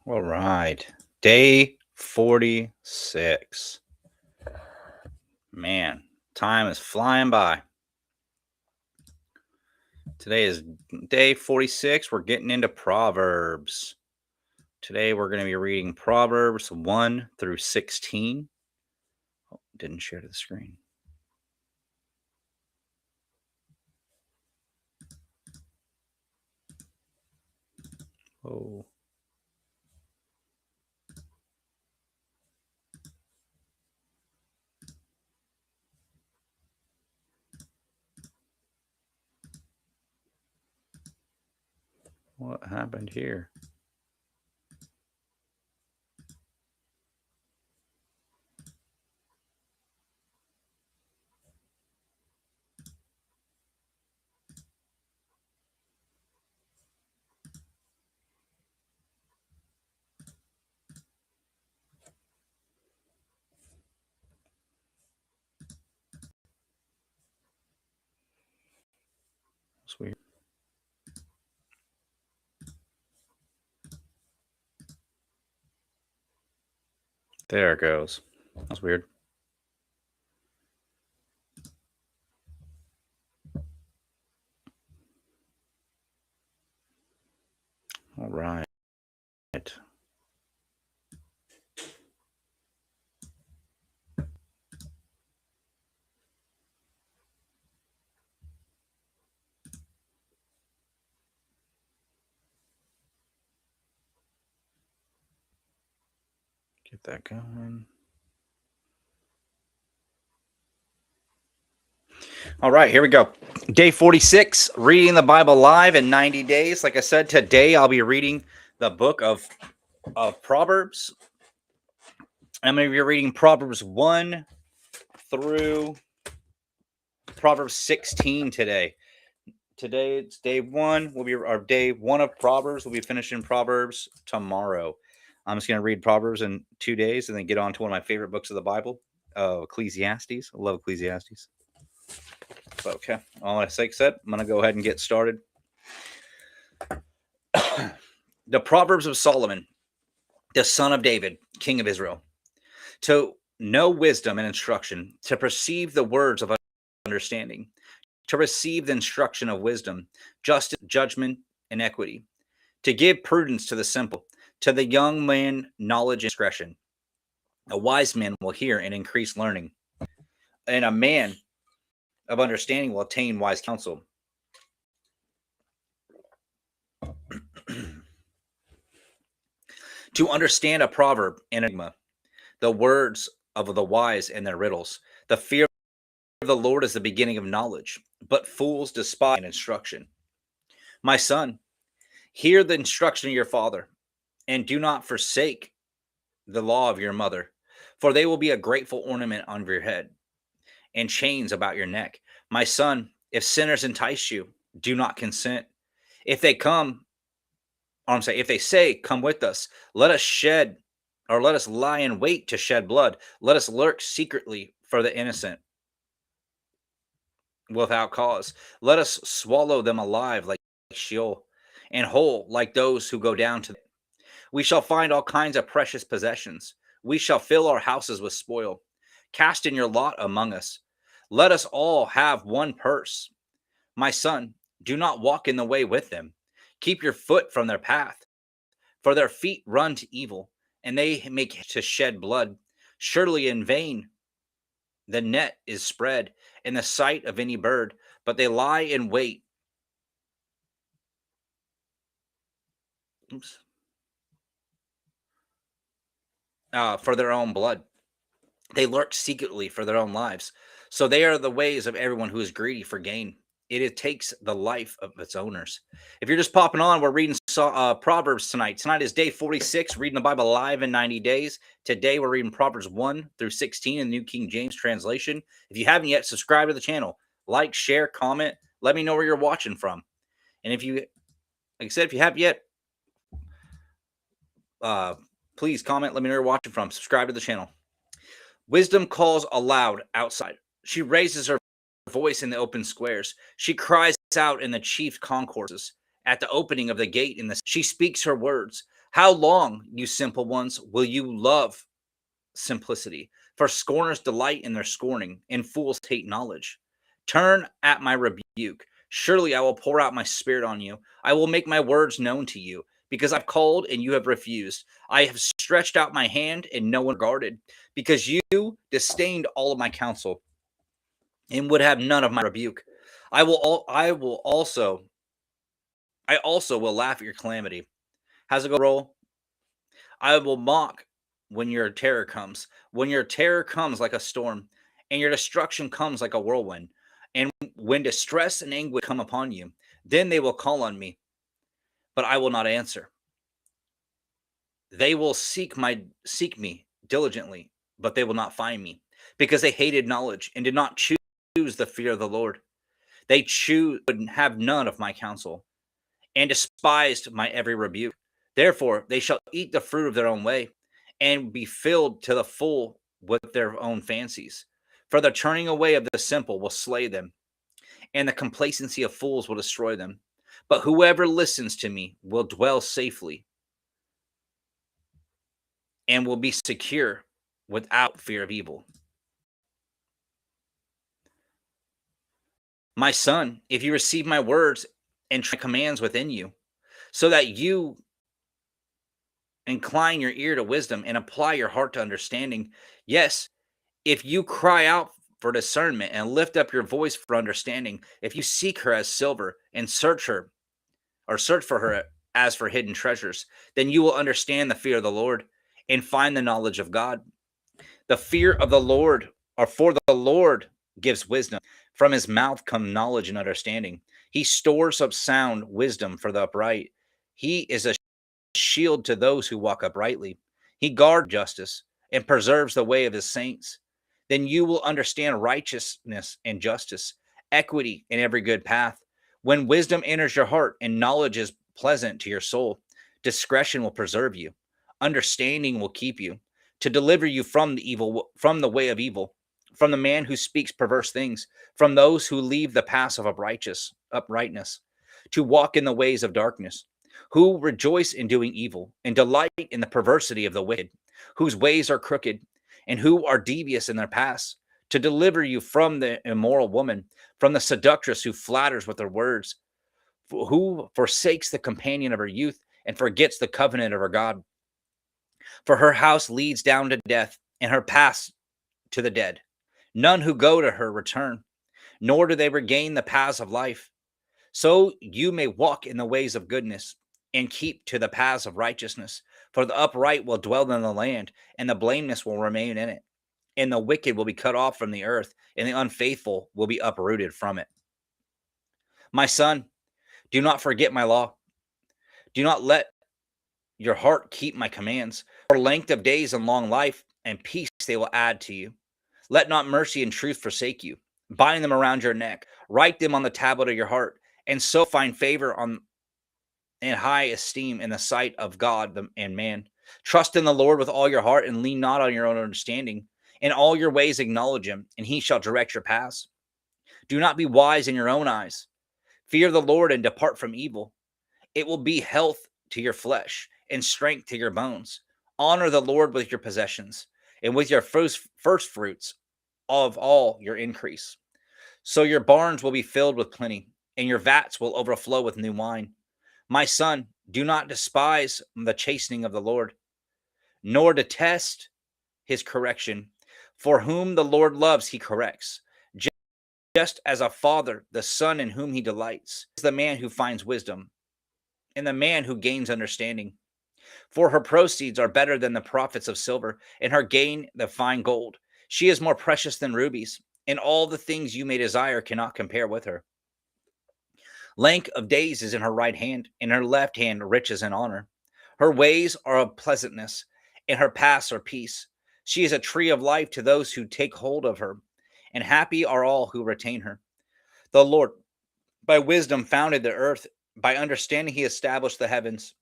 All right. Day 46. Man, time is flying by. Today is day 46. We're getting into Proverbs. Today we're going to be reading Proverbs 1 through 16. Oh, didn't share to the screen. Oh. What happened here? That's weird. There it goes. That's weird. All right. Get that going. All right, here we go. Day 46, reading the Bible live in 90 days. Like I said, today I'll be reading the book of Proverbs. I'm going to be reading Proverbs 1 through Proverbs 16 today. Today it's day 1. Our day 1 of Proverbs. We'll be finishing Proverbs tomorrow. I'm just going to read Proverbs in 2 days and then get on to one of my favorite books of the Bible, Ecclesiastes. I love Ecclesiastes. So, okay, all that sake said, I'm going to go ahead and get started. The Proverbs of Solomon, the son of David, king of Israel. To know wisdom and instruction, to perceive the words of understanding, to receive the instruction of wisdom, justice, judgment, and equity, to give prudence to the simple, to the young man knowledge and discretion. A wise man will hear and increase learning, and a man of understanding will attain wise counsel. To understand a proverb and enigma, the words of the wise and their riddles. The fear of the Lord is the beginning of knowledge, but fools despise instruction. My son, hear the instruction of your father, and do not forsake the law of your mother, for they will be a grateful ornament on your head and chains about your neck. My son, if sinners entice you, do not consent. If they say, come with us, let us lie in wait to shed blood. Let us lurk secretly for the innocent without cause. Let us swallow them alive like Sheol, and whole like those who go down to them. We shall find all kinds of precious possessions. We shall fill our houses with spoil. Cast in your lot among us. Let us all have one purse. My son, do not walk in the way with them. Keep your foot from their path. For their feet run to evil, and they make to shed blood. Surely in vain the net is spread in the sight of any bird, but they lie in wait. For their own blood. They lurk secretly for their own lives. So they are the ways of everyone who is greedy for gain. It takes the life of its owners. If you're just popping on, we're reading Proverbs tonight. Tonight is day 46, reading the Bible live in 90 days. Today we're reading Proverbs 1 through 16 in the New King James translation. If you haven't yet, subscribe to the channel. Like, share, comment. Let me know where you're watching from. And if you, like I said, if you haven't yet, please comment. Let me know where you're watching from. Subscribe to the channel. Wisdom calls aloud outside. She raises her voice in the open squares. She cries out in the chief concourses. At the opening of the gate, she speaks her words. How long, you simple ones, will you love simplicity? For scorners delight in their scorning, and fools hate knowledge. Turn at my rebuke. Surely I will pour out my spirit on you. I will make my words known to you, because I've called and you have refused. I have stretched out my hand and no one regarded, because you disdained all of my counsel and would have none of my rebuke. I also will laugh at your calamity. How's it go, roll? I will mock when your terror comes. When your terror comes like a storm, and your destruction comes like a whirlwind, and when distress and anguish come upon you, then they will call on me, but I will not answer. They will seek me diligently, but they will not find me, because they hated knowledge and did not choose the fear of the Lord. They would have none of my counsel, and despised my every rebuke. Therefore, they shall eat the fruit of their own way, and be filled to the full with their own fancies. For the turning away of the simple will slay them, and the complacency of fools will destroy them. But whoever listens to me will dwell safely and will be secure without fear of evil. My son, if you receive my words and commands within you, so that you incline your ear to wisdom and apply your heart to understanding. Yes, if you cry out for discernment and lift up your voice for understanding, if you seek her as silver and search for her as for hidden treasures, then you will understand the fear of the Lord and find the knowledge of God. The fear of the Lord, or for the Lord gives wisdom. From his mouth come knowledge and understanding. He stores up sound wisdom for the upright. He is a shield to those who walk uprightly. He guards justice and preserves the way of his saints. Then you will understand righteousness and justice, equity in every good path. When wisdom enters your heart and knowledge is pleasant to your soul, discretion will preserve you. Understanding will keep you to deliver you from the way of evil, from the man who speaks perverse things, from those who leave the paths of uprightness, to walk in the ways of darkness, who rejoice in doing evil and delight in the perversity of the wicked, whose ways are crooked and who are devious in their paths, to deliver you from the immoral woman, from the seductress who flatters with her words, who forsakes the companion of her youth and forgets the covenant of her God. For her house leads down to death, and her paths to the dead. None who go to her return, nor do they regain the paths of life. So you may walk in the ways of goodness and keep to the paths of righteousness. For the upright will dwell in the land, and the blameless will remain in it. And the wicked will be cut off from the earth, and the unfaithful will be uprooted from it. My son, do not forget my law. Do not let your heart keep my commands. For length of days and long life and peace they will add to you. Let not mercy and truth forsake you. Bind them around your neck. Write them on the tablet of your heart, and so find favor and high esteem in the sight of God and man. Trust in the Lord with all your heart and lean not on your own understanding. In all your ways acknowledge him, and he shall direct your paths. Do not be wise in your own eyes. Fear the Lord and depart from evil. It will be health to your flesh and strength to your bones. Honor the Lord with your possessions and with your first fruits of all your increase. So your barns will be filled with plenty, and your vats will overflow with new wine. My son, do not despise the chastening of the Lord, nor detest his correction. For whom the Lord loves, he corrects, just as a father, the son in whom he delights, is the man who finds wisdom, and the man who gains understanding. For her proceeds are better than the profits of silver, and her gain the fine gold. She is more precious than rubies, and all the things you may desire cannot compare with her. Length of days is in her right hand, in her left hand riches and honor. Her ways are of pleasantness, and her paths are peace. She is a tree of life to those who take hold of her, and happy are all who retain her. The Lord, by wisdom, founded the earth. By understanding, he established the heavens.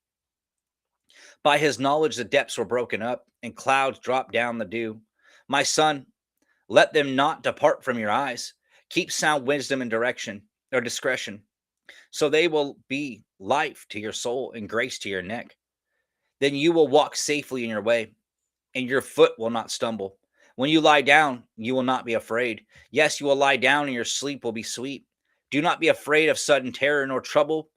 By his knowledge, the depths were broken up, and clouds dropped down the dew. My son, let them not depart from your eyes. Keep sound wisdom and discretion, so they will be life to your soul and grace to your neck. Then you will walk safely in your way, and your foot will not stumble. When you lie down, you will not be afraid. Yes, you will lie down, and your sleep will be sweet. Do not be afraid of sudden terror, nor trouble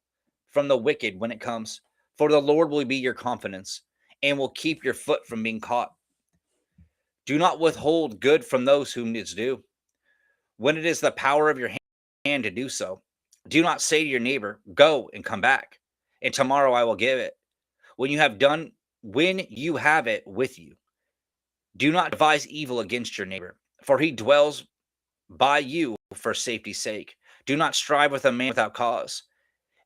from the wicked when it comes. For the Lord will be your confidence, and will keep your foot from being caught. Do not withhold good from those whom it's due, when it is the power of your hand to do so. Do not say to your neighbor, go and come back, and tomorrow I will give it. When you have it with you, do not devise evil against your neighbor, for he dwells by you for safety's sake. Do not strive with a man without cause.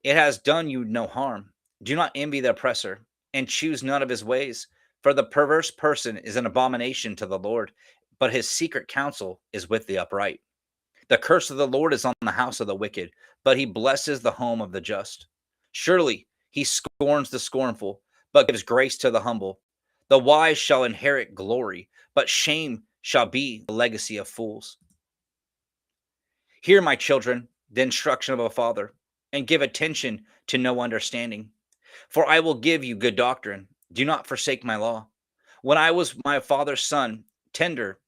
It has done you no harm. Do not envy the oppressor, and choose none of his ways, for the perverse person is an abomination to the Lord, but his secret counsel is with the upright. The curse of the Lord is on the house of the wicked, but he blesses the home of the just. Surely he scorns the scornful, but gives grace to the humble. The wise shall inherit glory, but shame shall be the legacy of fools. Hear, my children, the instruction of a father, and give attention to no understanding. For I will give you good doctrine. Do not forsake my law. When I was my father's son, tender,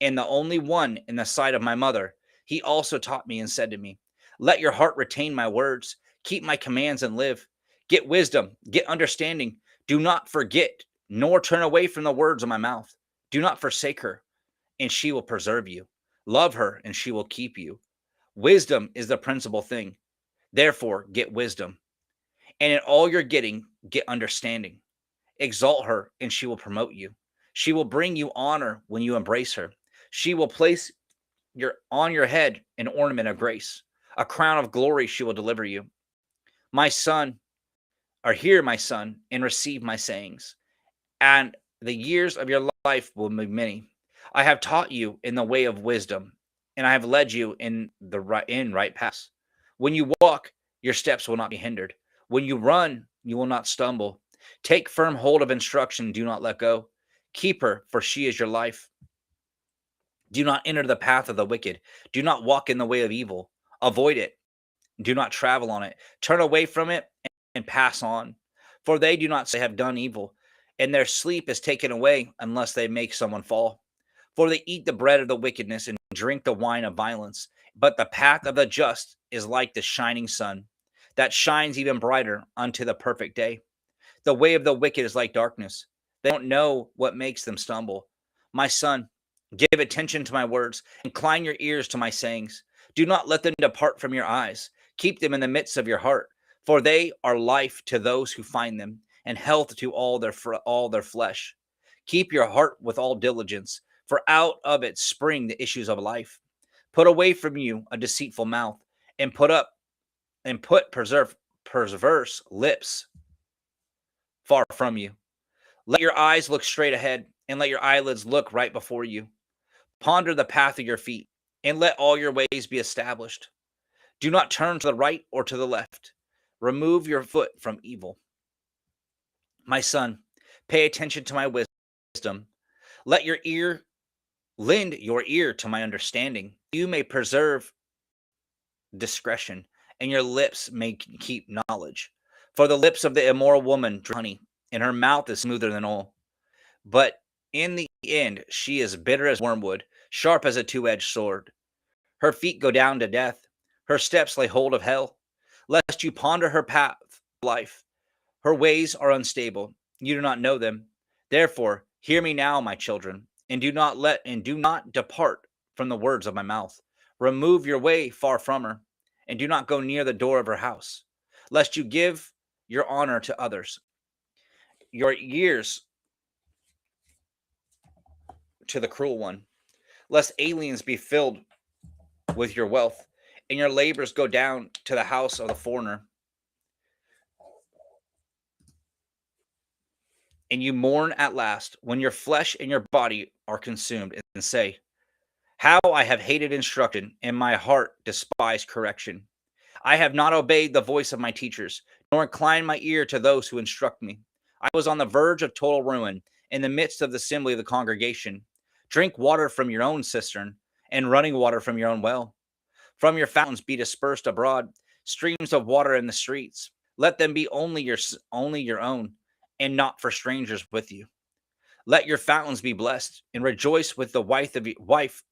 and the only one in the sight of my mother, he also taught me and said to me, let your heart retain my words, keep my commands and live. Get wisdom, get understanding. Do not forget, nor turn away from the words of my mouth. Do not forsake her, and she will preserve you. Love her, and she will keep you. Wisdom is the principal thing. Therefore, get wisdom. And in all you're getting, get understanding. Exalt her, and she will promote you. She will bring you honor when you embrace her. She will place on your head an ornament of grace. A crown of glory she will deliver you. My son, or hear my son, and receive my sayings. And the years of your life will be many. I have taught you in the way of wisdom, and I have led you in the right paths. When you walk, your steps will not be hindered. When you run, you will not stumble. Take firm hold of instruction, do not let go. Keep her, for she is your life. Do not enter the path of the wicked. Do not walk in the way of evil. Avoid it. Do not travel on it. Turn away from it and pass on. For they do not say have done evil, and their sleep is taken away unless they make someone fall. For they eat the bread of the wickedness and drink the wine of violence. But the path of the just is like the shining sun, that shines even brighter unto the perfect day. The way of the wicked is like darkness. They don't know what makes them stumble. My son, give attention to my words. Incline your ears to my sayings. Do not let them depart from your eyes. Keep them in the midst of your heart, for they are life to those who find them, and health to all their flesh. Keep your heart with all diligence, for out of it spring the issues of life. Put away from you a deceitful mouth, and put perverse lips far from you. Let your eyes look straight ahead, and let your eyelids look right before you. Ponder the path of your feet, and let all your ways be established. Do not turn to the right or to the left. Remove your foot from evil. My son, pay attention to my wisdom. Lend your ear to my understanding. You may preserve discretion, and your lips may keep knowledge. For the lips of the immoral woman drink honey, and her mouth is smoother than oil. But in the end, she is bitter as wormwood, sharp as a two-edged sword. Her feet go down to death. Her steps lay hold of hell. Lest you ponder her path of life. Her ways are unstable. You do not know them. Therefore, hear me now, my children, and do not depart from the words of my mouth. Remove your way far from her, and do not go near the door of her house, lest you give your honor to others, your years to the cruel one, lest aliens be filled with your wealth, and your labors go down to the house of the foreigner. And you mourn at last when your flesh and your body are consumed, and say, how I have hated instruction, and my heart despised correction. I have not obeyed the voice of my teachers, nor inclined my ear to those who instruct me. I was on the verge of total ruin, in the midst of the assembly of the congregation. Drink water from your own cistern, and running water from your own well. From your fountains be dispersed abroad streams of water in the streets. Let them be only your own, and not for strangers with you. Let your fountains be blessed, and rejoice with the wife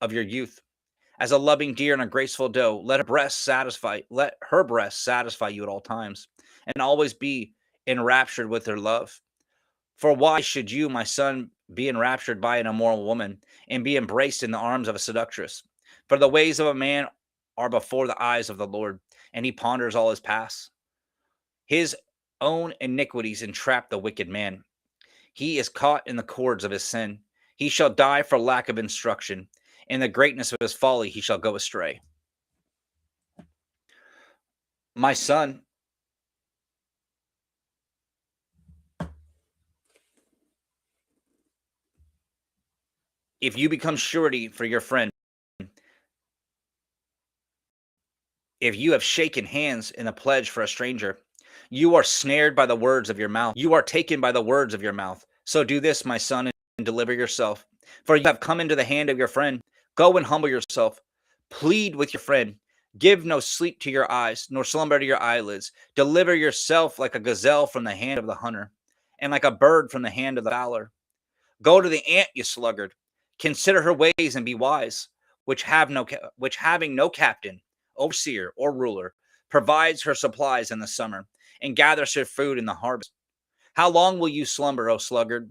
of your youth. As a loving deer and a graceful doe, let her breast satisfy you at all times, and always be enraptured with her love. For why should you, my son, be enraptured by an immoral woman, and be embraced in the arms of a seductress? For the ways of a man are before the eyes of the Lord, and he ponders all his paths. His own iniquities entrap the wicked man. He is caught in the cords of his sin. He shall die for lack of instruction. In the greatness of his folly, he shall go astray. My son, if you become surety for your friend, if you have shaken hands in a pledge for a stranger, you are snared by the words of your mouth. You are taken by the words of your mouth. So do this, my son, and deliver yourself. For you have come into the hand of your friend. Go and humble yourself. Plead with your friend. Give no sleep to your eyes, nor slumber to your eyelids. Deliver yourself like a gazelle from the hand of the hunter, and like a bird from the hand of the fowler. Go to the ant, you sluggard. Consider her ways and be wise, which having no captain, overseer, or ruler, provides her supplies in the summer, and gathers her food in the harvest. How long will you slumber, O sluggard?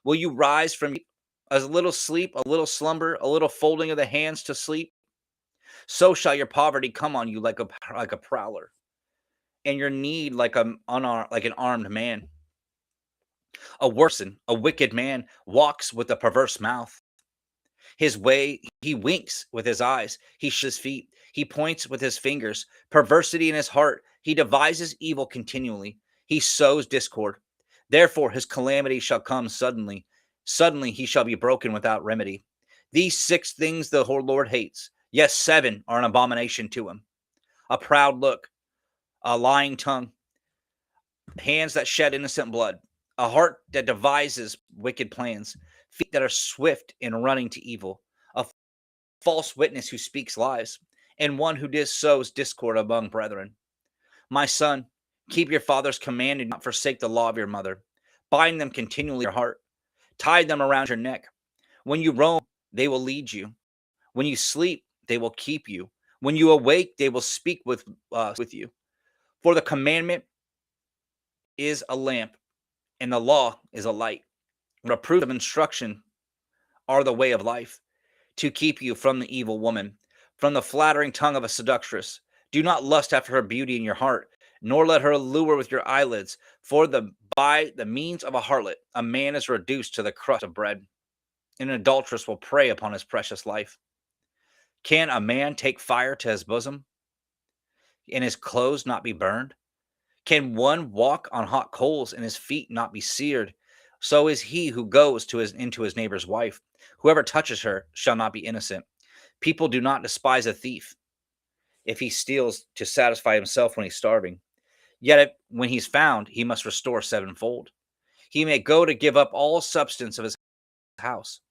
Will you rise from a little sleep, a little slumber, a little folding of the hands to sleep? So shall your poverty come on you like a prowler, and your need like an armed man. A wicked man walks with a perverse mouth. His way, he winks with his eyes. He his feet. He points with his fingers. Perversity in his heart. He devises evil continually. He sows discord. Therefore, his calamity shall come suddenly. Suddenly, he shall be broken without remedy. These 6 things the Lord hates. Yes, 7 are an abomination to him: a proud look, a lying tongue, hands that shed innocent blood, a heart that devises wicked plans, feet that are swift in running to evil, a false witness who speaks lies, and one who sows discord among brethren. My son, keep your father's command and do not forsake the law of your mother. Bind them continually in your heart. Tie them around your neck. When you roam, they will lead you. When you sleep, they will keep you. When you awake, they will speak with you. For the commandment is a lamp, and the law is a light. Reproof of instruction are the way of life, to keep you from the evil woman, from the flattering tongue of a seductress. Do not lust after her beauty in your heart, nor let her lure with your eyelids. For by the means of a harlot, a man is reduced to the crust of bread, and an adulteress will prey upon his precious life. Can a man take fire to his bosom, and his clothes not be burned? Can one walk on hot coals and his feet not be seared? So is he who goes into his neighbor's wife. Whoever touches her shall not be innocent. People do not despise a thief if he steals to satisfy himself when he's starving. Yet when he's found, he must restore sevenfold. He may go to give up all substance of his house.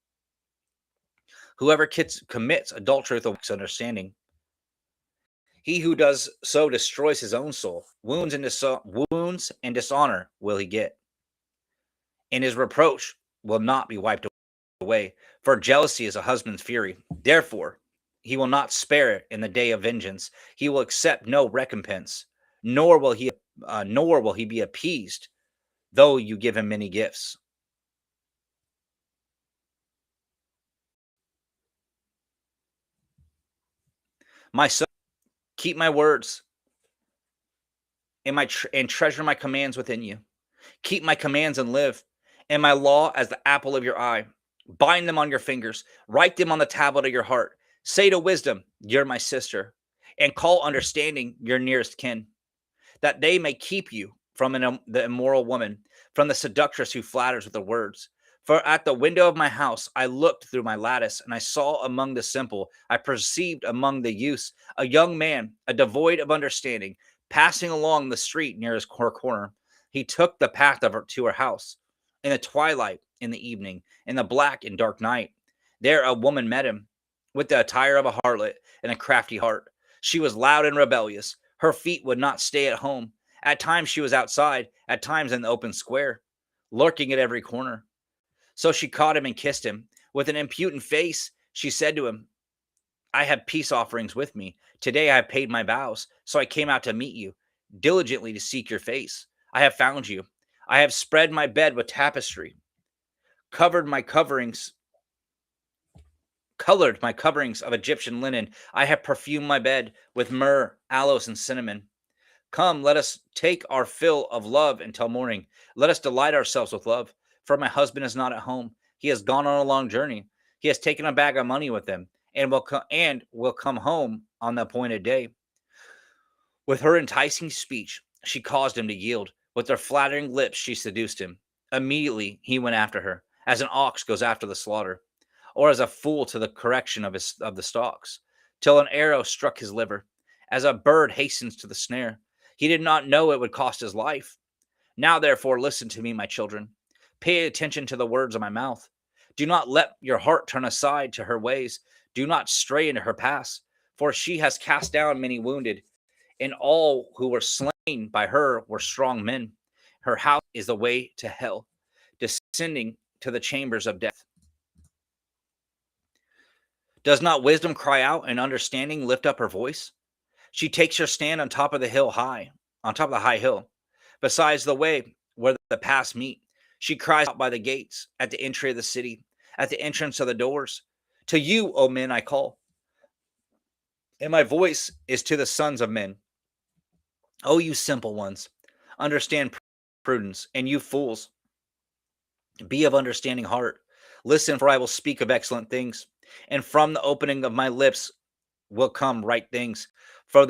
Whoever commits adultery with a weak understanding. He who does so destroys his own soul. Wounds and dishonor will he get, and his reproach will not be wiped away. For jealousy is a husband's fury. Therefore, he will not spare it in the day of vengeance. He will accept no recompense, nor will he be appeased, though you give him many gifts. My son, keep my words and treasure my commands within you. Keep my commands and live, and my law as the apple of your eye. Bind them on your fingers, write them on the tablet of your heart. Say to wisdom, you're my sister, and call understanding your nearest kin, that they may keep you from the immoral woman, from the seductress who flatters with her words. For at the window of my house I looked through my lattice, and I saw among the simple, I perceived among the youths, a young man, a devoid of understanding, passing along the street near his corner. He took the path to her house. In the twilight, in the evening, in the black and dark night, there a woman met him, with the attire of a harlot and a crafty heart. She was loud and rebellious. Her feet would not stay at home. At times she was outside, at times in the open square, lurking at every corner. So she caught him and kissed him. With an impudent face, she said to him, I have peace offerings with me. Today I have paid my vows, so I came out to meet you, diligently to seek your face. I have found you. I have spread my bed with tapestry, covered my coverings, colored my coverings of Egyptian linen. I have perfumed my bed with myrrh, aloes, and cinnamon. Come, let us take our fill of love until morning. Let us delight ourselves with love. For my husband is not at home. He has gone on a long journey. He has taken a bag of money with him and will come home on the appointed day. With her enticing speech, she caused him to yield. With her flattering lips, she seduced him. Immediately he went after her, as an ox goes after the slaughter, or as a fool to the correction of the stalks, till an arrow struck his liver, as a bird hastens to the snare. He did not know it would cost his life. Now, therefore, listen to me, my children. Pay attention to the words of my mouth. Do not let your heart turn aside to her ways. Do not stray into her paths, for she has cast down many wounded, and all who were slain by her were strong men. Her house is the way to hell, descending to the chambers of death. Does not wisdom cry out and understanding lift up her voice? She takes her stand on top of the hill high, on top of the high hill, besides the way where the paths meet. She cries out by the gates, at the entry of the city, at the entrance of the doors. To you, O men, I call, and my voice is to the sons of men. O you simple ones, understand prudence, and you fools, be of understanding heart. Listen, for I will speak of excellent things, and from the opening of my lips will come right things. For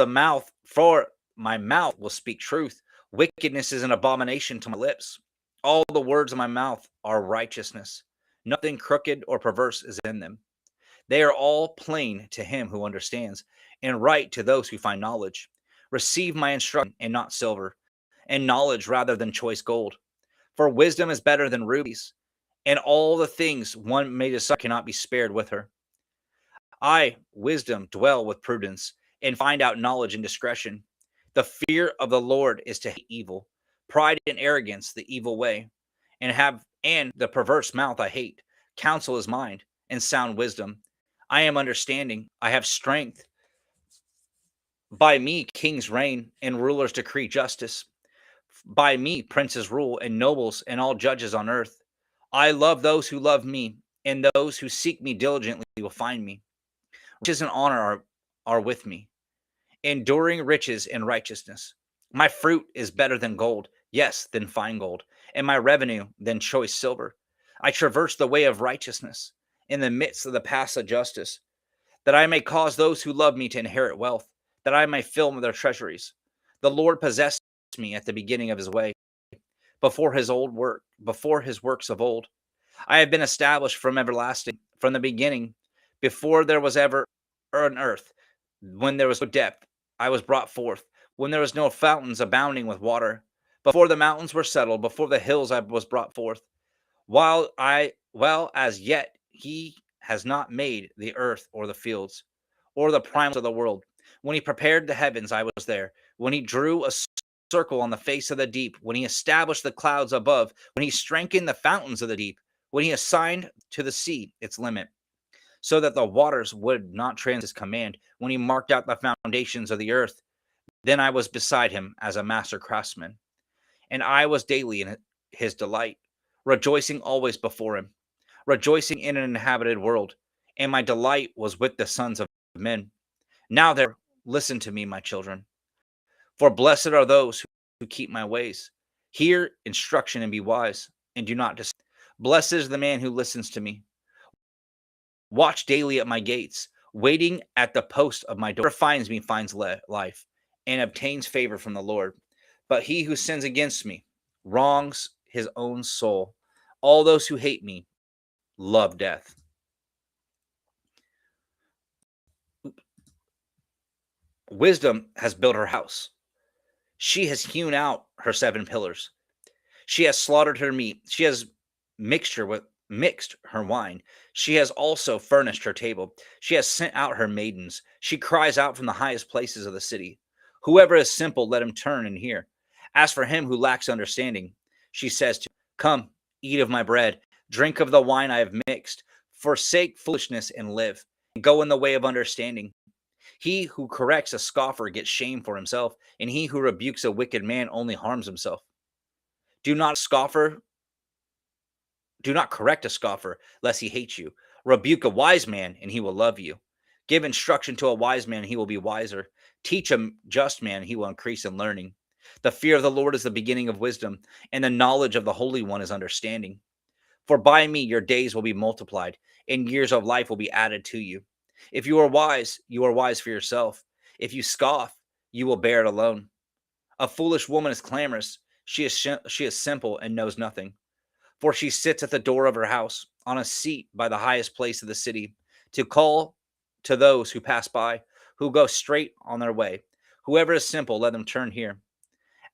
my mouth will speak truth. Wickedness is an abomination to my lips. All the words of my mouth are righteousness. Nothing crooked or perverse is in them. They are all plain to him who understands, and right to those who find knowledge. Receive my instruction and not silver, and knowledge rather than choice gold. For wisdom is better than rubies, and all the things one may desire cannot be spared with her. I, wisdom, dwell with prudence, and find out knowledge and discretion. The fear of the Lord is to hate evil, pride and arrogance the evil way, and the perverse mouth I hate. Counsel is mine, and sound wisdom. I am understanding, I have strength. By me kings reign, and rulers decree justice. By me princes rule, and nobles and all judges on earth. I love those who love me, and those who seek me diligently will find me. Riches and honor are with me, enduring riches and righteousness. My fruit is better than gold, yes, than fine gold, and my revenue than choice silver. I traverse the way of righteousness in the midst of the paths of justice, that I may cause those who love me to inherit wealth, that I may fill their treasuries. The Lord possessed me at the beginning of his way, before his works of old. I have been established from everlasting, from the beginning, before there was ever an earth, when there was no depth, I was brought forth, when there was no fountains abounding with water. Before the mountains were settled, before the hills I was brought forth. Well, as yet he has not made the earth or the fields, or the primes of the world. When he prepared the heavens, I was there. When he drew a circle on the face of the deep, when he established the clouds above, when he strengthened the fountains of the deep, when he assigned to the sea its limit, so that the waters would not transgress his command, when he marked out the foundations of the earth, then I was beside him as a master craftsman, and I was daily in his delight, rejoicing always before him, rejoicing in an inhabited world, and my delight was with the sons of men. Now there, listen to me, my children, for blessed are those who keep my ways. Hear instruction and be wise, and do not despise. Blessed is the man who listens to me. Watch daily at my gates, waiting at the post of my door. Whoever finds me finds life, and obtains favor from the Lord. But he who sins against me wrongs his own soul. All those who hate me love death. Wisdom has built her house. She has hewn out her 7 pillars. She has slaughtered her meat. She has mixed her wine. She has also furnished her table. She has sent out her maidens. She cries out from the highest places of the city. Whoever is simple, let him turn and hear. As for him who lacks understanding, she says to him, come, eat of my bread, drink of the wine I have mixed, forsake foolishness and live, and go in the way of understanding. He who corrects a scoffer gets shame for himself, and he who rebukes a wicked man only harms himself. Do not scoffer, do not correct a scoffer, lest he hate you. Rebuke a wise man, and he will love you. Give instruction to a wise man, and he will be wiser. Teach a just man, and he will increase in learning. The fear of the Lord is the beginning of wisdom, and the knowledge of the Holy One is understanding. For by me your days will be multiplied, and years of life will be added to you. If you are wise for yourself. If you scoff, you will bear it alone. A foolish woman is clamorous. She is simple and knows nothing. For she sits at the door of her house, on a seat by the highest place of the city, to call to those who pass by, who go straight on their way. Whoever is simple, let them turn here.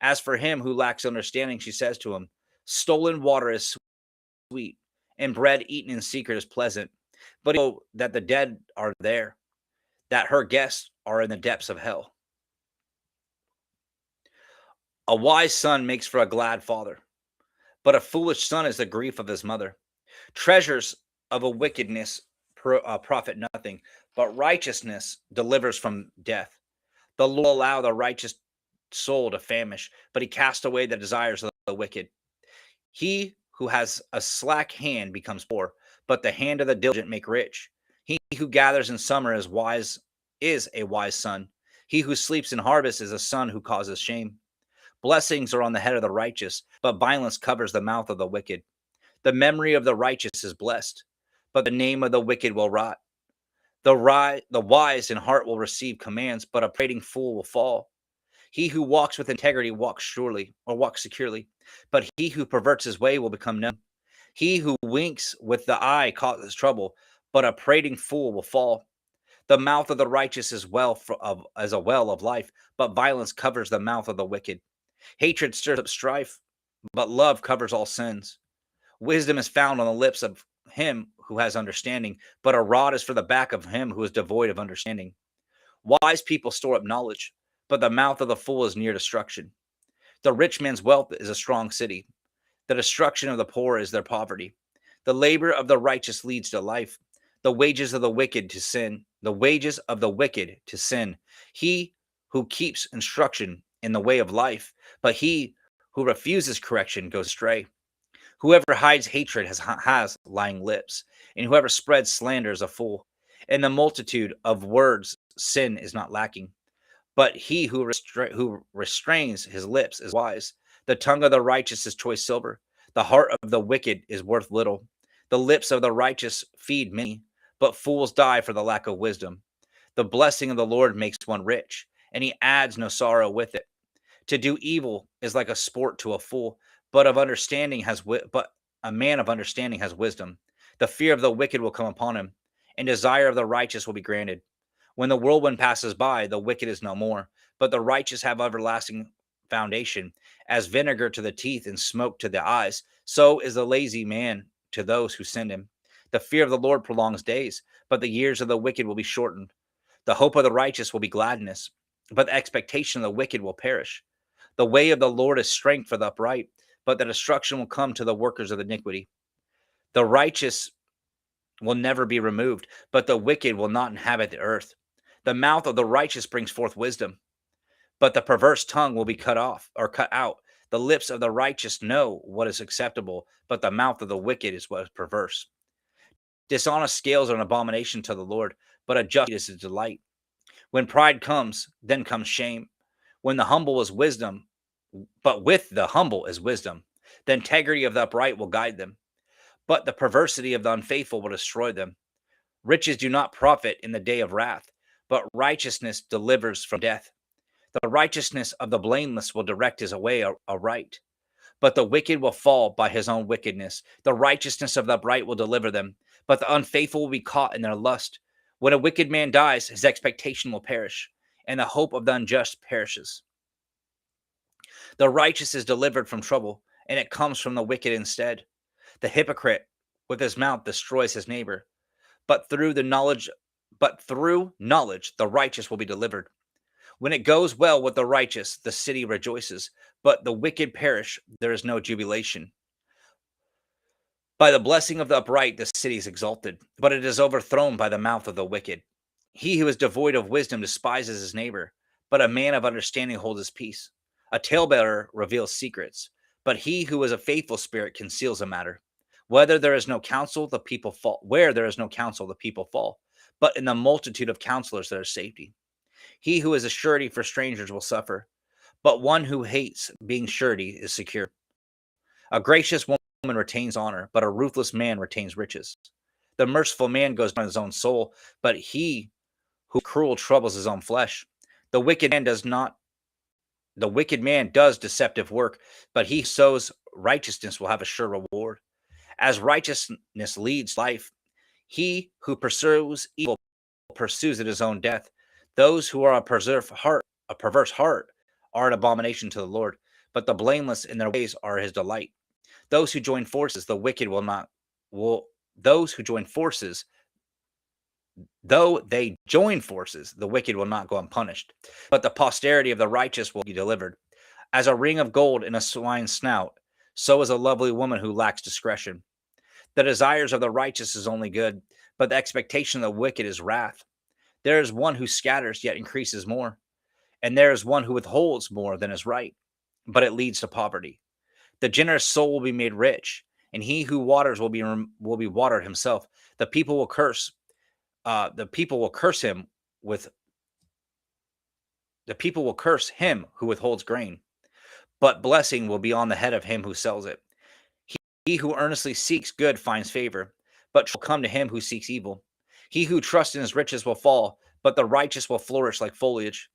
As for him who lacks understanding, she says to him, stolen water is sweet, and bread eaten in secret is pleasant. But know that the dead are there, that her guests are in the depths of hell. A wise son makes for a glad father, but a foolish son is the grief of his mother. Treasures of a wickedness profit nothing, but righteousness delivers from death. The Lord will allow the righteous soul to famish, but he casts away the desires of the wicked. He who has a slack hand becomes poor, but the hand of the diligent make rich. He who gathers in summer is a wise son. He who sleeps in harvest is a son who causes shame. Blessings are on the head of the righteous, but violence covers the mouth of the wicked. The memory of the righteous is blessed, but the name of the wicked will rot. The wise in heart will receive commands, but a prating fool will fall. He who walks with integrity walks securely, but he who perverts his way will become known. He who winks with the eye causes trouble, but a prating fool will fall. The mouth of the righteous is as a well of life, but violence covers the mouth of the wicked. Hatred stirs up strife, but love covers all sins. Wisdom is found on the lips of him who has understanding, but a rod is for the back of him who is devoid of understanding. Wise people store up knowledge, but the mouth of the fool is near destruction. The rich man's wealth is a strong city. The destruction of the poor is their poverty. The labor of the righteous leads to life. The wages of the wicked to sin. The wages of the wicked to sin. He who keeps instruction in the way of life, but he who refuses correction goes astray. Whoever hides hatred has lying lips, and whoever spreads slander is a fool. In the multitude of words, sin is not lacking. But he who restrains his lips is wise. The tongue of the righteous is choice silver. The heart of the wicked is worth little. The lips of the righteous feed many, but fools die for the lack of wisdom. The blessing of the Lord makes one rich, and he adds no sorrow with it. To do evil is like a sport to a fool, but a man of understanding has wisdom. The fear of the wicked will come upon him, and desire of the righteous will be granted. When the whirlwind passes by, the wicked is no more, but the righteous have everlasting foundation. As vinegar to the teeth and smoke to the eyes, so is the lazy man to those who send him. The fear of the Lord prolongs days, but the years of the wicked will be shortened. The hope of the righteous will be gladness, but the expectation of the wicked will perish. The way of the Lord is strength for the upright, but the destruction will come to the workers of iniquity. The righteous will never be removed, but the wicked will not inhabit the earth. The mouth of the righteous brings forth wisdom, but the perverse tongue will be cut out. The lips of the righteous know what is acceptable, but the mouth of the wicked is what is perverse. Dishonest scales are an abomination to the Lord, but a just is his delight. When pride comes, then comes shame. When the humble is wisdom, but with the humble is wisdom. The integrity of the upright will guide them, but the perversity of the unfaithful will destroy them. Riches do not profit in the day of wrath, but righteousness delivers from death. The righteousness of the blameless will direct his way aright, but the wicked will fall by his own wickedness. The righteousness of the upright will deliver them, but the unfaithful will be caught in their lust. When a wicked man dies, his expectation will perish, and the hope of the unjust perishes. The righteous is delivered from trouble, and it comes from the wicked instead. The hypocrite with his mouth destroys his neighbor, but through knowledge the righteous will be delivered. When it goes well with the righteous, the city rejoices, but the wicked perish. There is no jubilation. By the blessing of the upright, the city is exalted, but it is overthrown by the mouth of the wicked. He who is devoid of wisdom despises his neighbor, but a man of understanding holds his peace. A talebearer reveals secrets, but he who is a faithful spirit conceals a matter. Where there is no counsel, the people fall. But in the multitude of counselors there is safety. He who is a surety for strangers will suffer, but one who hates being surety is secure. A gracious woman retains honor, but a ruthless man retains riches. The merciful man goes on his own soul, but he who is cruel troubles his own flesh. The wicked man does deceptive work, but he who sows righteousness will have a sure reward. As righteousness leads life, he who pursues evil pursues at his own death. Those who are a perverse heart are an abomination to the Lord, but the blameless in their ways are his delight. Those who join forces, the wicked will not. Those who join forces, though they join forces, the wicked will not go unpunished, but the posterity of the righteous will be delivered. As a ring of gold in a swine's snout, so is a lovely woman who lacks discretion. The desires of the righteous is only good, but the expectation of the wicked is wrath. There is one who scatters, yet increases more, and there is one who withholds more than is right, but it leads to poverty. The generous soul will be made rich, and he who waters will be watered himself. The people will curse him who withholds grain, but blessing will be on the head of him who sells it. He who earnestly seeks good finds favor, but shall come to him who seeks evil. He who trusts in his riches will fall, but the righteous will flourish like foliage.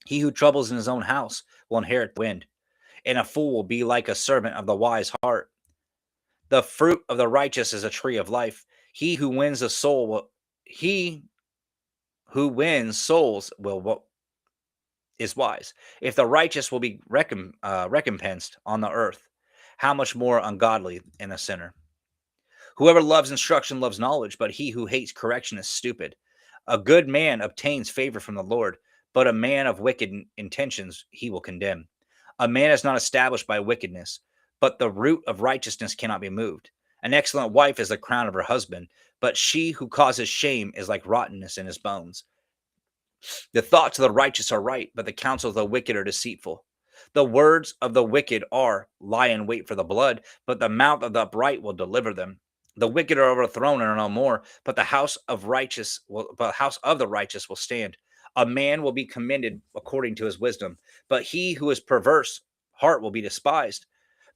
He who troubles in his own house will inherit the wind, and a fool will be like a servant of the wise heart. The fruit of the righteous is a tree of life. He who wins souls is wise. If the righteous will be recompensed on the earth, how much more ungodly in a sinner? Whoever loves instruction loves knowledge, but he who hates correction is stupid. A good man obtains favor from the Lord, but a man of wicked intentions he will condemn. A man is not established by wickedness, but the root of righteousness cannot be moved. An excellent wife is the crown of her husband, but she who causes shame is like rottenness in his bones. The thoughts of the righteous are right, but the counsel of the wicked are deceitful. The words of the wicked lie in wait for the blood, but the mouth of the upright will deliver them. The wicked are overthrown and are no more, but the house of the righteous will stand. A man will be commended according to his wisdom, but he who is perverse heart will be despised.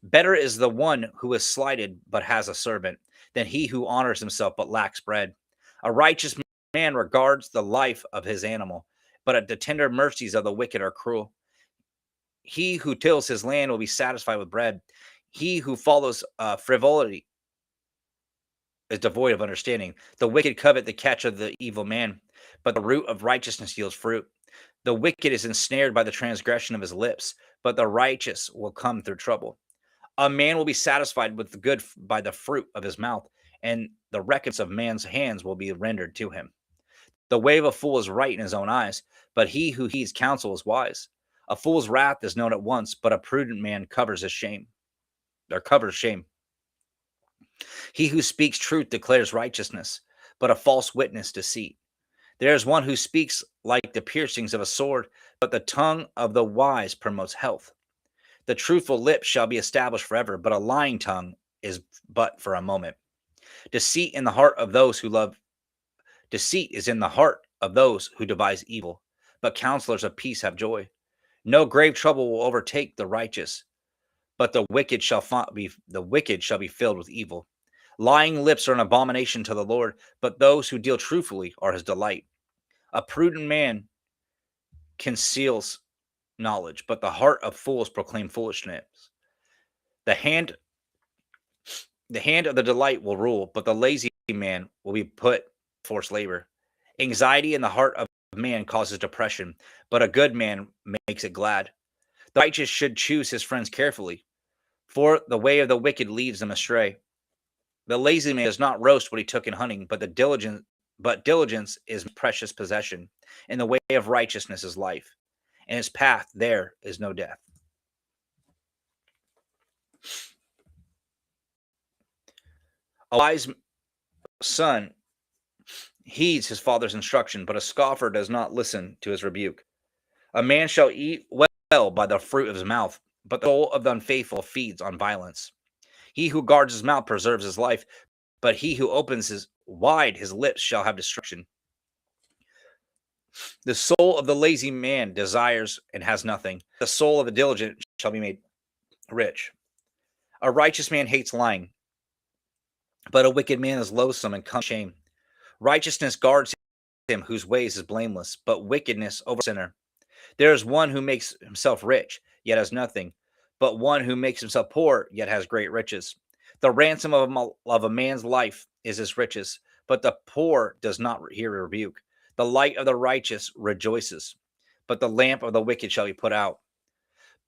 Better is the one who is slighted but has a servant than he who honors himself but lacks bread. A righteous man regards the life of his animal, but the tender mercies of the wicked are cruel. He who tills his land will be satisfied with bread. He who follows frivolity is devoid of understanding. The wicked covet the catch of the evil man, but the root of righteousness yields fruit. The wicked is ensnared by the transgression of his lips, but the righteous will come through trouble. A man will be satisfied with the good by the fruit of his mouth, and the recompense of man's hands will be rendered to him. The way of a fool is right in his own eyes, but he who heeds counsel is wise. A fool's wrath is known at once, but a prudent man covers shame. He who speaks truth declares righteousness, but a false witness deceit. There is one who speaks like the piercings of a sword, but the tongue of the wise promotes health. The truthful lips shall be established forever, but a lying tongue is but for a moment. Deceit is in the heart of those who devise evil, but counselors of peace have joy. No grave trouble will overtake the righteous, but the wicked shall be filled with evil. Lying lips are an abomination to the Lord, but those who deal truthfully are his delight. A prudent man conceals knowledge, but the heart of fools proclaim foolishness. The hand of the delight will rule, but the lazy man will be put forced labor. Anxiety in the heart of man causes depression, but a good man makes it glad. The righteous should choose his friends carefully, for the way of the wicked leads them astray. The lazy man does not roast what he took in hunting, but diligence is precious possession. In the way of righteousness is life, and his path there is no death. A wise son heeds his father's instruction, but a scoffer does not listen to his rebuke. A man shall eat well by the fruit of his mouth, but the soul of the unfaithful feeds on violence. He who guards his mouth preserves his life, but he who opens his lips shall have destruction. The soul of the lazy man desires and has nothing. The soul of the diligent shall be made rich. A righteous man hates lying, but a wicked man is loathsome and comes to shame. Righteousness guards him whose ways is blameless, but wickedness over sinner. There is one who makes himself rich, yet has nothing, but one who makes himself poor, yet has great riches. The ransom of a man's life is his riches, but the poor does not hear rebuke. The light of the righteous rejoices, but the lamp of the wicked shall be put out.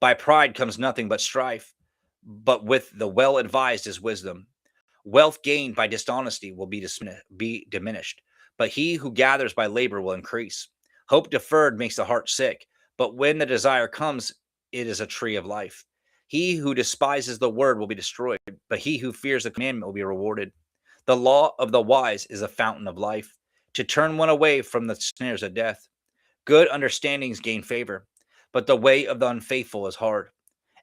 By pride comes nothing but strife, but with the well-advised is wisdom. Wealth gained by dishonesty will be diminished, but he who gathers by labor will increase. Hope deferred makes the heart sick, but when the desire comes, it is a tree of life. He who despises the word will be destroyed, but he who fears the commandment will be rewarded. The law of the wise is a fountain of life, to turn one away from the snares of death. Good understandings gain favor, but the way of the unfaithful is hard.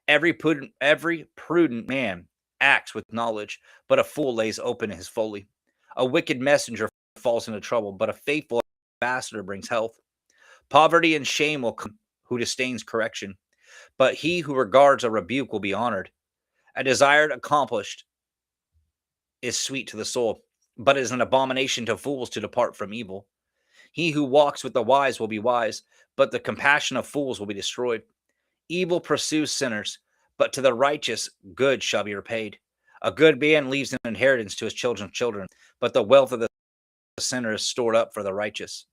Every prudent man acts with knowledge, but a fool lays open his folly. A wicked messenger falls into trouble, but a faithful ambassador brings health. Poverty and shame will come who disdains correction, but he who regards a rebuke will be honored. A desire accomplished is sweet to the soul, but it is an abomination to fools to depart from evil. He who walks with the wise will be wise, but the compassion of fools will be destroyed. Evil pursues sinners, but to the righteous good shall be repaid. A good man leaves an inheritance to his children's children, but the wealth of the sinner is stored up for the righteous.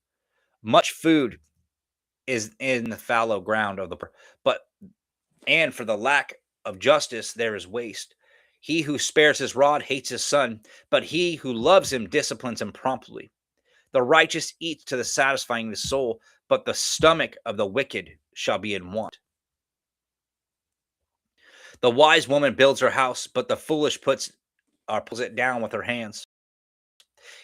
Much food is in the fallow ground of the poor, and for the lack of justice there is waste. He who spares his rod hates his son, but he who loves him disciplines him promptly. The righteous eats to the satisfying the soul, but the stomach of the wicked shall be in want. The wise woman builds her house, but the foolish pulls it down with her hands.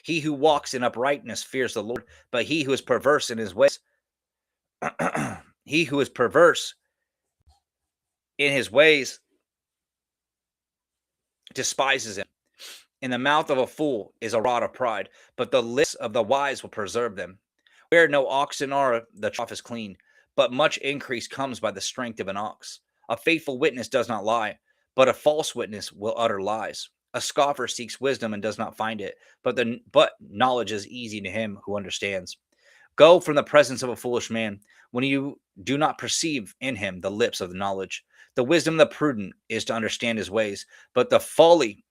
He who walks in uprightness fears the Lord, but he who is perverse in his ways, he who is perverse in his ways despises him. In the mouth of a fool is a rod of pride, but the lips of the wise will preserve them. Where no oxen are, the trough is clean, but much increase comes by the strength of an ox. A faithful witness does not lie, but a false witness will utter lies. A scoffer seeks wisdom and does not find it, but knowledge is easy to him who understands. Go from the presence of a foolish man when you do not perceive in him the lips of the knowledge. The wisdom of the prudent is to understand his ways, but the folly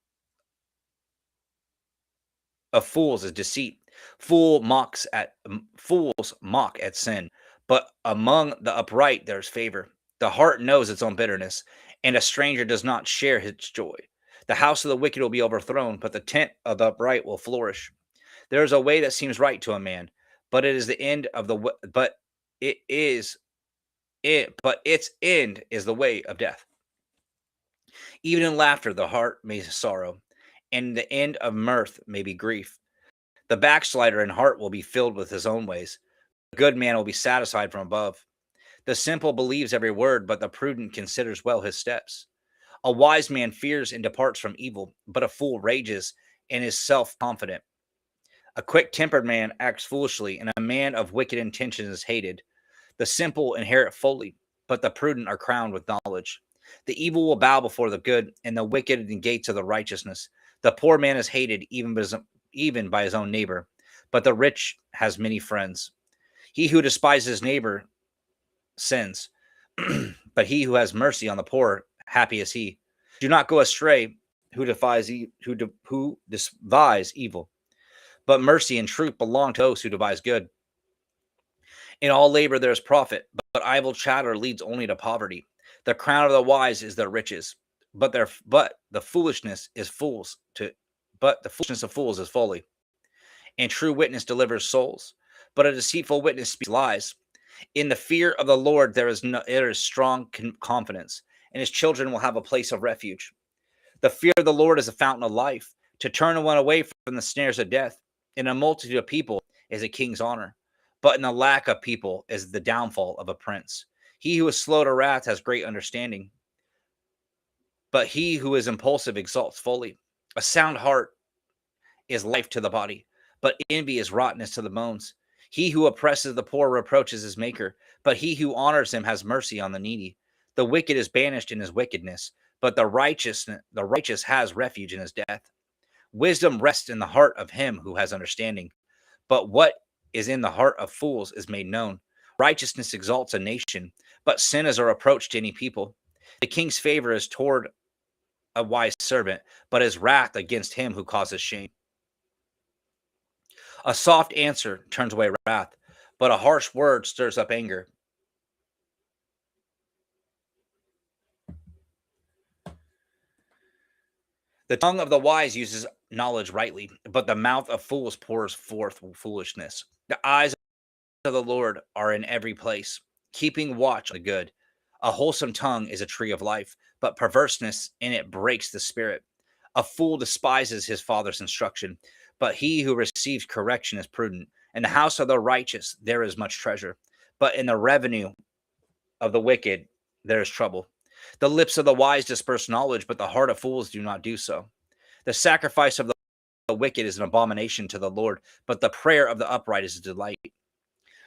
of fools is deceit. Fools mock at sin, but among the upright there is favor. The heart knows its own bitterness, and a stranger does not share his joy. The house of the wicked will be overthrown, but the tent of the upright will flourish. There is a way that seems right to a man, but it is the end of the but it is it but its end is the way of death. Even in laughter the heart may sorrow, and the end of mirth may be grief. The backslider in heart will be filled with his own ways. The good man will be satisfied from above. The simple believes every word, but the prudent considers well his steps. A wise man fears and departs from evil, but a fool rages and is self-confident. A quick-tempered man acts foolishly, and a man of wicked intentions is hated. The simple inherit folly, but the prudent are crowned with knowledge. The evil will bow before the good, and the wicked in the gates of the righteousness. The poor man is hated even by his own neighbor, but the rich has many friends. He who despises his neighbor sins, but he who has mercy on the poor, happy is he. Do not go astray who despise evil, but mercy and truth belong to those who devise good. In all labor there is profit, but idle chatter leads only to poverty. The crown of the wise is their riches, but the foolishness of fools is folly. And true witness delivers souls, but a deceitful witness speaks lies. In the fear of the Lord there is strong confidence, and his children will have a place of refuge. The fear of the Lord is a fountain of life, to turn one away from the snares of death. In a multitude of people is a king's honor, but in the lack of people is the downfall of a prince. He who is slow to wrath has great understanding, but he who is impulsive exalts fully. A sound heart is life to the body, but envy is rottenness to the bones. He who oppresses the poor reproaches his maker, but he who honors him has mercy on the needy. The wicked is banished in his wickedness, but the righteous has refuge in his death. Wisdom rests in the heart of him who has understanding, but what is in the heart of fools is made known. Righteousness exalts a nation, but sin is a reproach to any people. The king's favor is toward a wise servant, but his wrath against him who causes shame. A soft answer turns away wrath, but a harsh word stirs up anger. The tongue of the wise uses knowledge rightly, but the mouth of fools pours forth foolishness. The eyes of the Lord are in every place, keeping watch on the good. A wholesome tongue is a tree of life, but perverseness in it breaks the spirit. A fool despises his father's instruction, but he who receives correction is prudent. In the house of the righteous there is much treasure, but in the revenue of the wicked there is trouble. The lips of the wise disperse knowledge, but the heart of fools do not do so. The sacrifice of the wicked is an abomination to the Lord, but the prayer of the upright is a delight.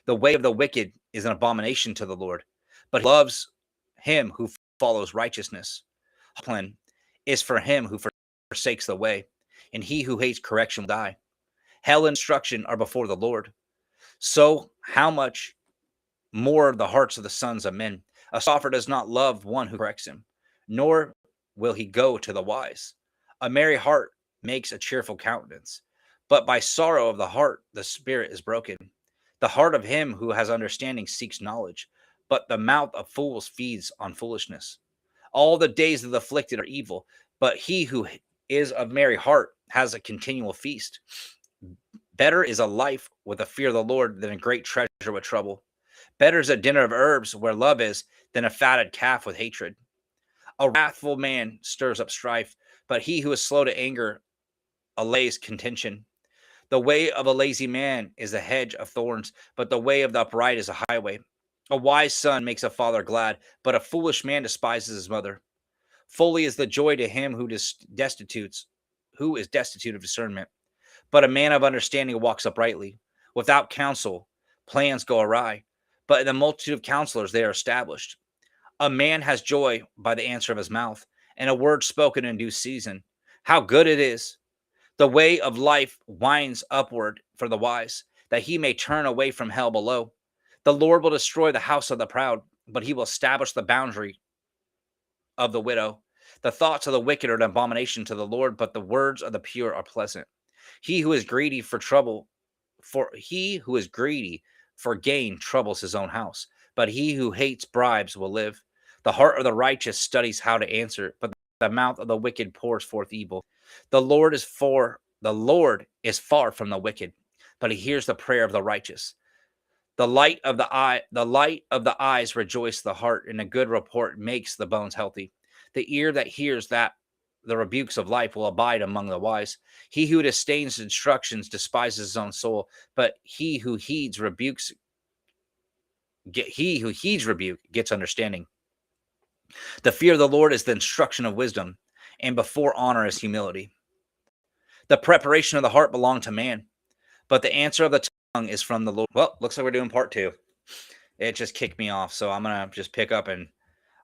The way of the wicked is an abomination to the Lord, but he loves him who follows righteousness. Discipline is for him who forsakes the way, and he who hates correction will die. Hell and destruction are before the Lord. So how much more the hearts of the sons of men? A scoffer does not love one who corrects him, nor will he go to the wise. A merry heart makes a cheerful countenance, but by sorrow of the heart the spirit is broken. The heart of him who has understanding seeks knowledge, but the mouth of fools feeds on foolishness. All the days of the afflicted are evil, but he who is of merry heart has a continual feast. Better is a life with the fear of the Lord than a great treasure with trouble. Better is a dinner of herbs where love is than a fatted calf with hatred. A wrathful man stirs up strife, but he who is slow to anger allays contention. The way of a lazy man is a hedge of thorns, but the way of the upright is a highway. A wise son makes a father glad, but a foolish man despises his mother. Fully is the joy to him who is destitute of discernment. But a man of understanding walks uprightly. Without counsel, plans go awry, but in the multitude of counselors they are established. A man has joy by the answer of his mouth, and a word spoken in due season. How good it is! The way of life winds upward for the wise, that he may turn away from hell below. The Lord will destroy the house of the proud, but he will establish the boundary of the widow. The thoughts of the wicked are an abomination to the Lord, but the words of the pure are pleasant. He who is greedy for gain troubles his own house, but he who hates bribes will live. The heart of the righteous studies how to answer, but the mouth of the wicked pours forth evil. The Lord is far from the wicked, but he hears the prayer of the righteous. The light of the eyes rejoices the heart, and a good report makes the bones healthy. The ear that hears that the rebukes of life will abide among the wise. He who disdains instructions despises his own soul, but he who heeds rebuke gets understanding. The fear of the Lord is the instruction of wisdom, and before honor is humility. The preparation of the heart belongs to man, but the answer of the tongue is from the Lord. Well, looks like we're doing part 2. It just kicked me off, so I'm gonna just pick up, and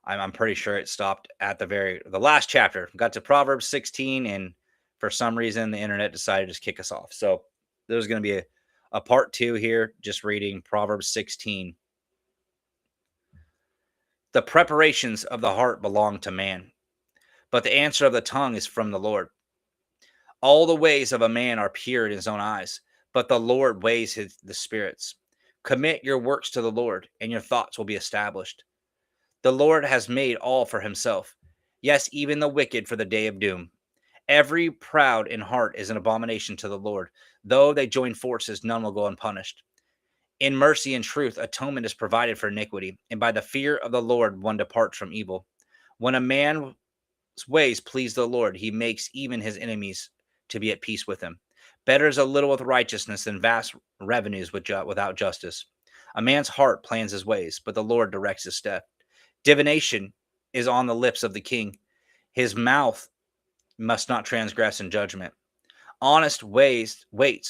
I'm pretty sure it stopped at the last chapter. Got to Proverbs 16, and for some reason the internet decided to just kick us off. So there's going to be a part 2 here, just reading Proverbs 16. The preparations of the heart belong to man, but the answer of the tongue is from the Lord. All the ways of a man are pure in his own eyes, but the Lord weighs the spirits. Commit your works to the Lord, and your thoughts will be established. The Lord has made all for himself, yes, even the wicked for the day of doom. Every proud in heart is an abomination to the Lord. Though they join forces, none will go unpunished. In mercy and truth, atonement is provided for iniquity, and by the fear of the Lord, one departs from evil. When a man ways please the Lord. He makes even his enemies to be at peace with him. Better is a little with righteousness than vast revenues without justice. A man's heart plans his ways, but the Lord directs his step. Divination is on the lips of the king. His mouth must not transgress in judgment. Honest weights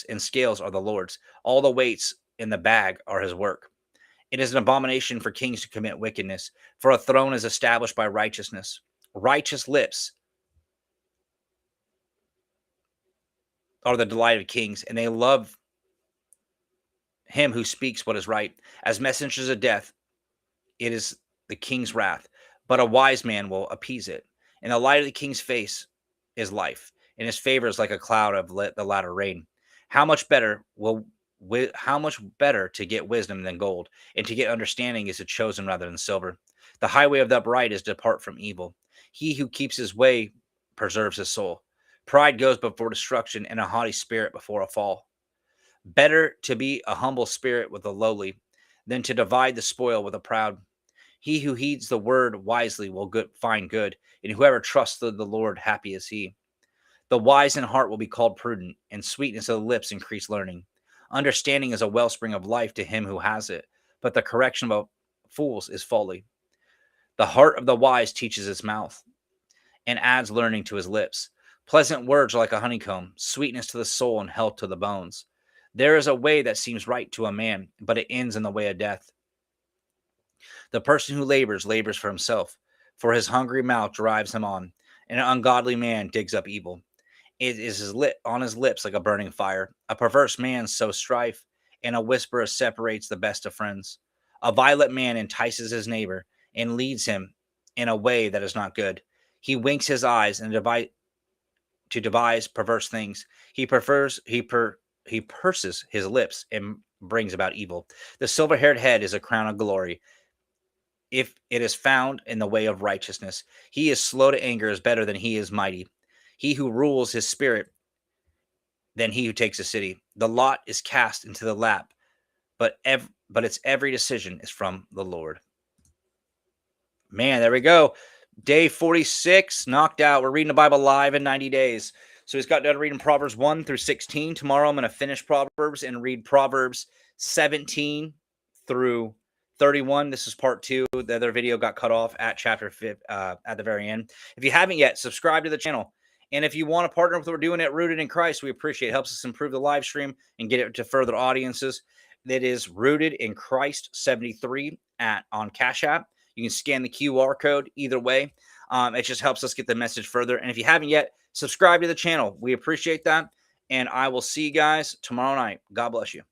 and scales are the Lord's. All the weights in the bag are his work. It is an abomination for kings to commit wickedness, for a throne is established by righteousness. Righteous lips are the delight of kings, and they love him who speaks what is right. As messengers of death, it is the king's wrath, but a wise man will appease it. In the light of the king's face is life, and his favor is like a cloud of the latter rain. How much better to get wisdom than gold, and to get understanding is a chosen rather than silver. The highway of the upright is to depart from evil. He who keeps his way preserves his soul. Pride goes before destruction, and a haughty spirit before a fall. Better to be a humble spirit with the lowly than to divide the spoil with the proud. He who heeds the word wisely will find good, and whoever trusts the Lord, happy is he. The wise in heart will be called prudent, and sweetness of the lips increase learning. Understanding is a wellspring of life to him who has it, but the correction of fools is folly. The heart of the wise teaches his mouth, and adds learning to his lips. Pleasant words are like a honeycomb, sweetness to the soul and health to the bones. There is a way that seems right to a man, but it ends in the way of death. The person who labors for himself, for his hungry mouth drives him on, and an ungodly man digs up evil. It is on his lips like a burning fire. A perverse man sows strife, and a whisperer separates the best of friends. A violent man entices his neighbor and leads him in a way that is not good. He winks his eyes and devise perverse things. He purses his lips and brings about evil. The silver-haired head is a crown of glory, if it is found in the way of righteousness. He is slow to anger is better than he is mighty. He who rules his spirit than he who takes a city. The lot is cast into the lap, but its every decision is from the Lord. Man, there we go. Day 46, knocked out. We're reading the Bible live in 90 days. So he's got done reading Proverbs 1 through 16. Tomorrow I'm going to finish Proverbs and read Proverbs 17 through 31. This is part 2. The other video got cut off at chapter 5 at the very end. If you haven't yet, subscribe to the channel. And if you want to partner with what we're doing at Rooted in Christ, we appreciate it. It helps us improve the live stream and get it to further audiences. That is Rooted in Christ 73 on Cash App. You can scan the QR code either way. It just helps us get the message further. And if you haven't yet, subscribe to the channel. We appreciate that. And I will see you guys tomorrow night. God bless you.